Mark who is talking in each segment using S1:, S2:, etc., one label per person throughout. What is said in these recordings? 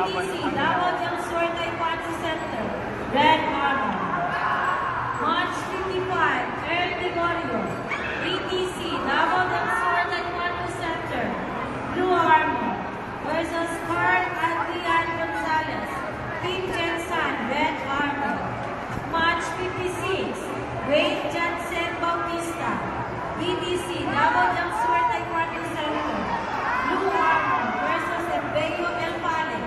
S1: BTC, Davao del Sur Taekwondo Center, Red Armor. March 55, El Gregorio, BTC, Davao del Sur Taekwondo Center, Blue Armor, versus Carl Adrian Gonzalez, Team Jensen, Red Armor. March 56, Wade Jansen Bautista, BTC, Davao del Sur Taekwondo Center, Blue Armor versus Embeyo El Pale,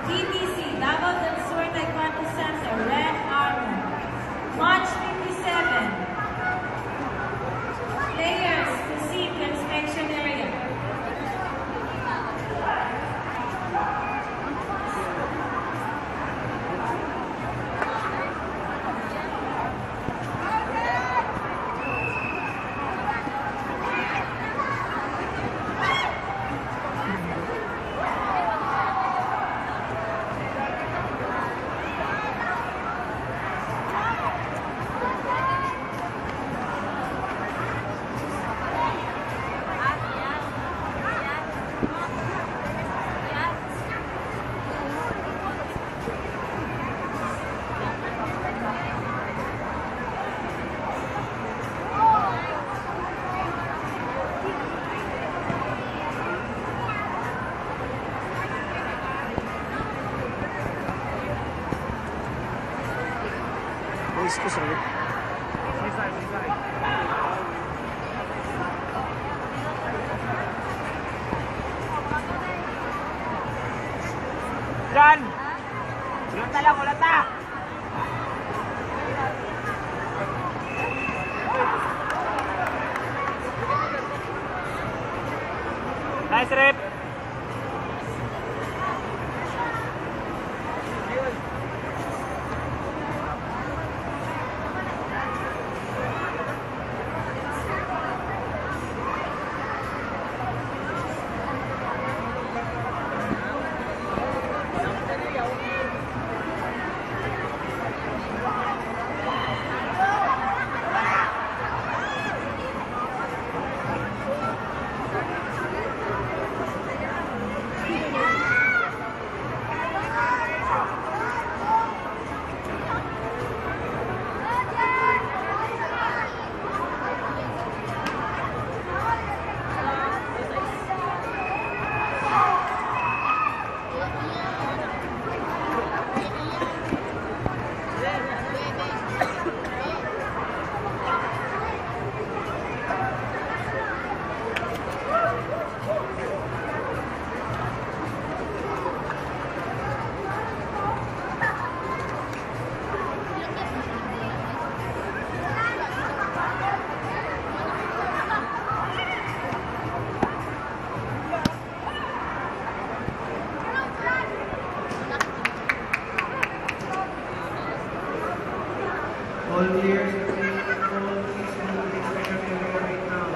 S1: BTC, Davao del Sur Taekwondo Center, Red Armor. March 57, players proceed to inspection area.
S2: Excuse me.
S3: Jan! Ulata lang, ulata! Nice rep!
S4: All players are playing football. Please move to inspection area right now.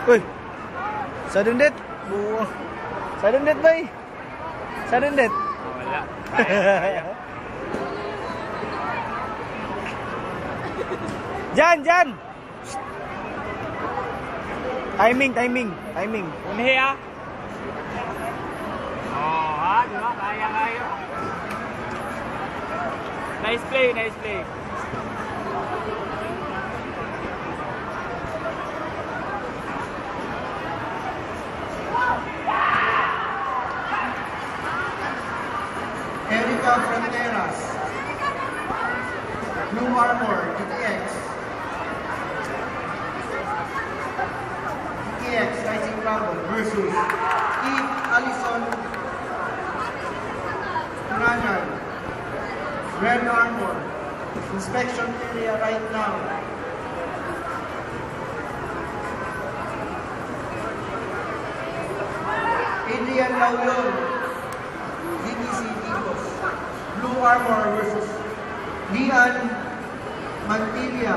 S2: Uy, sudden death. Buwang. Sudden death, bay. Sudden death.
S3: Wala. Kaya.
S2: Jan. Timing.
S3: Unhi ah. Oh, ha, di ba? Kaya. Nice play.
S4: Erica Fronteras. Blue Armor, DTX. DTX Rising Dragon versus Eve Allison Turanan. Red Armor. Inspection area right now. Adrian Laulon, DTC Santos. Blue Armor versus Lian Mantilla.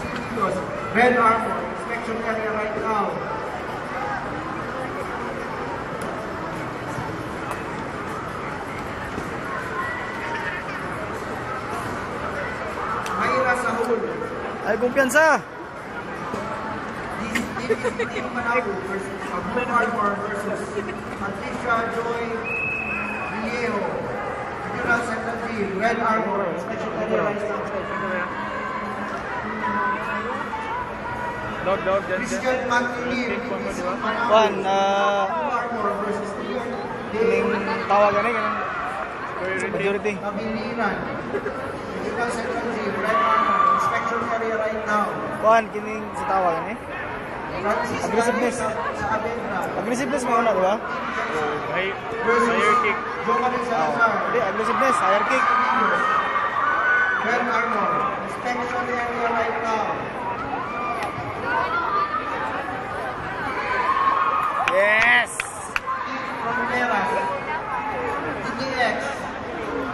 S4: Santos. Red Armor. Inspection area right now. Mayra Sahul.
S2: Ay, kumpiyansa.
S4: This is Team Manabu versus Blue Armor versus Patricia Joy Villejo. Regional Central Team, Red Armor, Special Area Rice Camp.
S3: Dog, dyan.
S4: Christian Mantilir, TTC Manabu.
S2: Juan,
S4: Blue Armor versus Leon
S2: kining tawagan eh, kanang security.
S4: Kabiliran. Regional Central Team, Red Armor, Inspection Area right now.
S2: Juan, kining sa tawagan eh.
S4: Francis
S2: Aggressiveness.
S4: Ganes sa Abedra.
S2: Aggressiveness mo na, di ba?
S3: May
S4: Versus
S3: fire kick.
S4: Jomarin Salazar.
S2: Hindi, aggressiveness, higher kick.
S4: Red Armor, inspection area right now.
S2: Yes!
S4: Fronteras, DTX,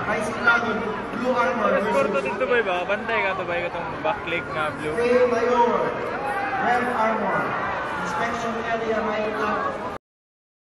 S4: Rising Dragon, Blue Armor
S3: Score to
S4: versus
S3: dito ba ba? Bantay ka to ba itong backlick na blue?
S4: Faye Mayor, Red Armor, inspection area right now.